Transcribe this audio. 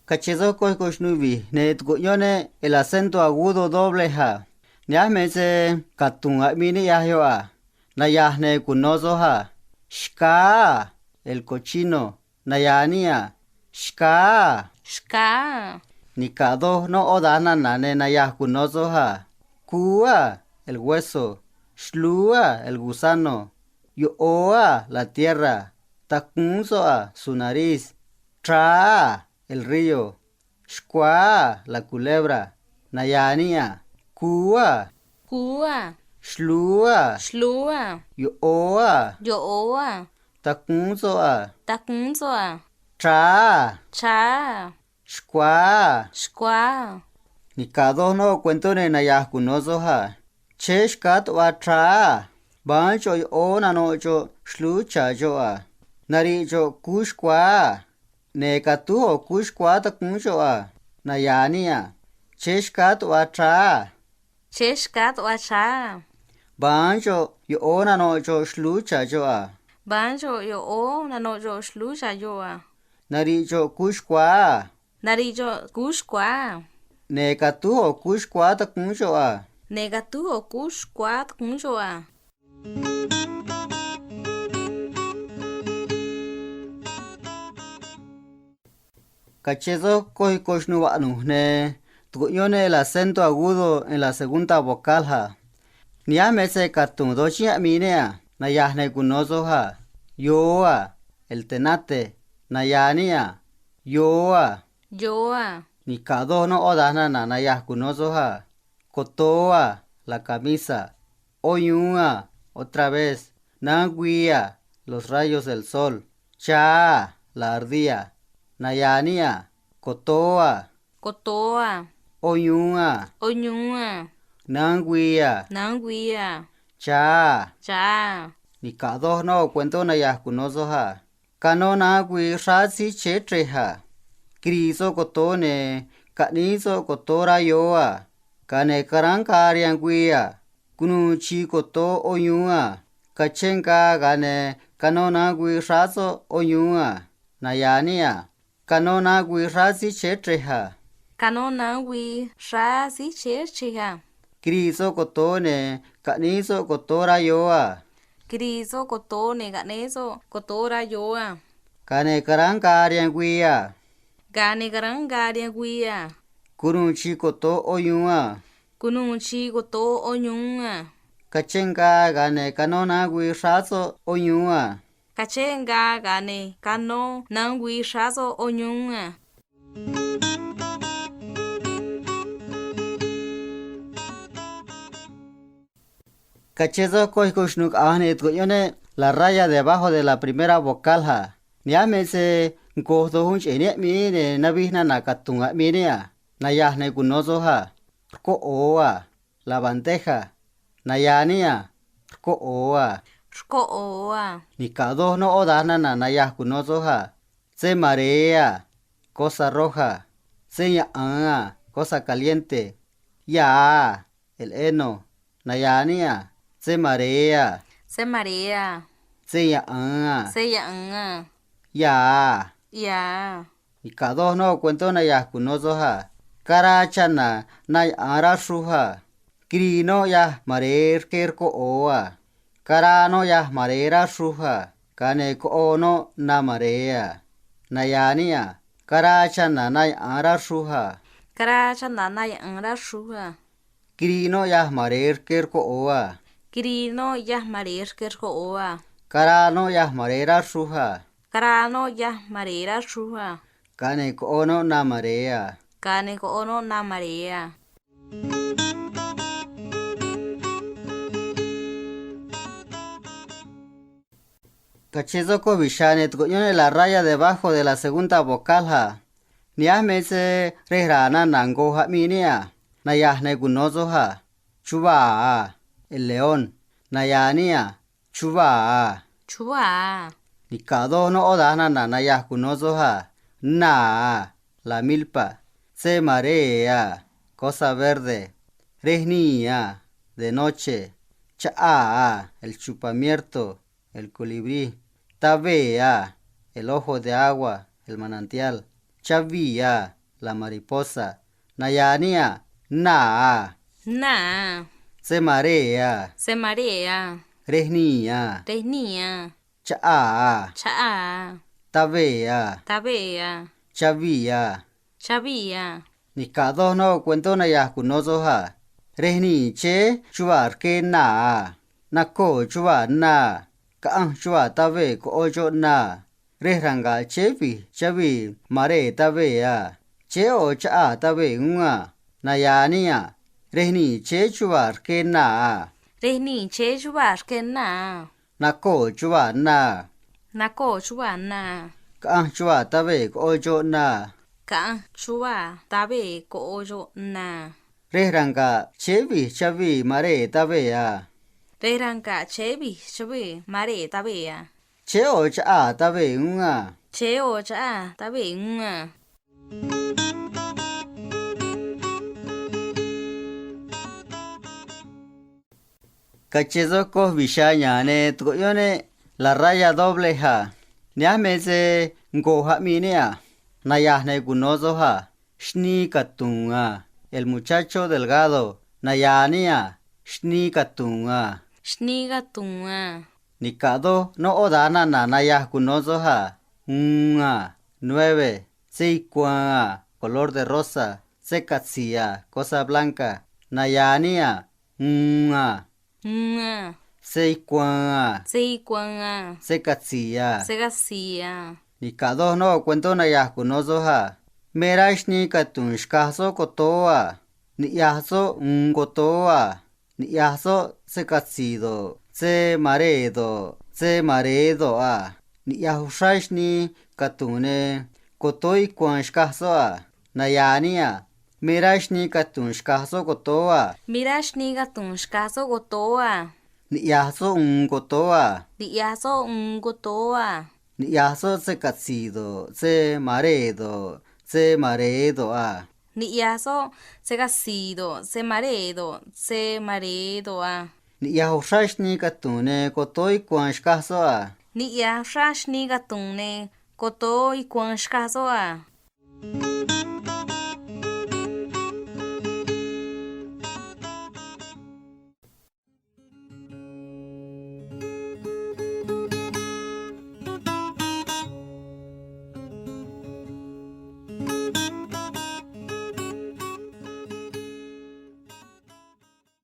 Cachezo coixnubi, netguñone el acento agudo doble ha. Niamese katunga mini yahyoa. Nayahne kunozo ha. Shka, el cochino. Nayania. Shka. Shka. Nikado no odana nane nayah kunozo ha. Kua, el hueso. Shlua, el gusano. Yoa, la tierra. Takunzoa, su nariz. Tra, el río. Shkwa, la culebra. Nayania. Kua. Kua. Shlua. Shlua. Yoa. Yoa. Takunzoa. Takunzoa. Tra. Cha. Shkwa. Shkwa. Nikado no cuento ne nayah kunozo ha. Cheshkat wa tra. Bancho yo nanocho shlucha joa. Naricho kushkwa. Nekatuho kushkwa takunchoa. Nayania. Cheshkat wa tra. Cheshkat wa cha. Bancho yo nanocho shlucha joa. Banjo yo nanojo shlucha joa. Naricho kushkwa. Narijo kushkwa. Nekatuho kushkwa takunchoa. Negatu kushkwa takunchoa. Cachezo coixnuanu ne. Tuñone el acento agudo en la segunda vocal ha. Niamese katun dochia minea. Nayahne kunozo ha. Yoa, el tenate. Nayania. Yoa. Yoa. Nikado no odana na nayah kunozo ha. Kotoa, la camisa. Oyua, otra vez. Nanguia, los rayos del sol. Cha, la ardilla. Nayania, kotoa. Kotoa. Oyua. Oyua. Nanguia. Nanguia. Cha. Cha. Nikado no cuento nayah kunozo ha. Kano nangui razi chetre ha. Kriso kotone. Kaniso kotora yoa. Kane karankarianguia. Kunuchi koto oyua. Kachenka gane. Kano nangui razo oyua. Nayania. Kano nangui razi chetre ha. Kano nangui razi chechiha. Kriso kotone. Kaniso kotora yoa. Kriso kotone ganeso kotora yoa. Kane karankarianguia. Gane garangaria guia. Kunuchi koto oyua. Kunuchi koto oyunga. Kachenka gane kano nangui razo oyua. Kachenga gane kano nangui razo oyunga. Cachezo coixnuk ahnet goyone la raya debajo de la primera vocal ha. Niamese ngodo hunch ene mine nabihna nakatunga minea. Nayahne kunozo ha. Ko oa. La bandeja. Nayania. Ko oa. Shko oa. Nikado no odana na nayah kunozo ha. Se marea. Cosa roja. Se ya cosa caliente. Ya. El heno. Nayania. Se marea. Se marea. Se ya Se ya. ya. Ya. Nikado no cuento nayah kunozo ha. Karachana nay arashuha. Krino ya marer kerko oa. Karano ya marera shuha. Kane ko ono na marea. Nayania. Karachana nay arashuha. Karacha nana ya arashuha. Krino ya marer kerko oa. Kirino ya marer kerko oa. Karano ya marera shuha. Karano ya marera shuha. Kane ko ono na marea. Kane ko ono na marea. Cachezo bishanet goñone la raya debajo de la segunda vocal ha. Niamese rehrana nango ha minea. Nayahne gunozo ha. Chuba. El león. Nayania. Chuba. Chua. Nikado no odana na nayah gunozo ha. Na. La milpa. Se marea. Cosa verde. Rehnia. De noche. Cha. El chupamierto. El colibrí. Tabea, el ojo de agua, el manantial. Chavía, la mariposa. Nayania, na. Na. Se marea. Se marea. Rehnia. Rehnia. Cha'a. Cha'a. Tabea. Tabea. Chavia. Chavia. Ni cada no cuento na ya kunozo ha. Rehni che chuar ke na. Nako chua na. Kaang chua tabe ko ojo na. Rehranga chepi chavi mare tabe ya. Che o cha tabe unga. Nayania. Rehni che chuar ke na. Rehni che chuar ke na. Nako chua na. Nako chua na. Kaang chua tabe ko ojo na. Kaang chua tabe ko ojo na. Rehranga chepi chavi mare tabe ya. Rehranga chebi chavi mare tabe ya. Che o cha tabe unga. Che o cha tabe nga. Cachezo cos vishanyane tucoyone la raya doble ha. Niamese ngoha minea. Nayahne gunozo ha. Shni katunga. El muchacho delgado. Nayania. Shni katunga. Shniga tunga. Nikado no odana na nayah gunozo ha. 9. Seikwa. Color de rosa. Secatsia. Cosa blanca. Nayania. Nga. Seikwa. Seikwa. Secatsia. Segasia. Nikado no cuento nayah gunozo ha. Merashni katun shkaso kotoa. Niyaso kotoa. Niyaso sekatsido. Se maredo. Se maredo a. Niyahushashni katune. Kotoi kwan shkaso a. Nayania. Merashni katun shkaso kotoa. Mirashniga tun shkaso gotoa. Niyaso kotoa. Diyaso gotoa. Niyaso sekatsido. Se maredo. Se maredo a. Niyaso segasido. Se maredo. Se maredo a. Niyahushashni katune. Kotoi kwan shkaso a. Niya shashniga tunne. Kotoi kwan shkaso a.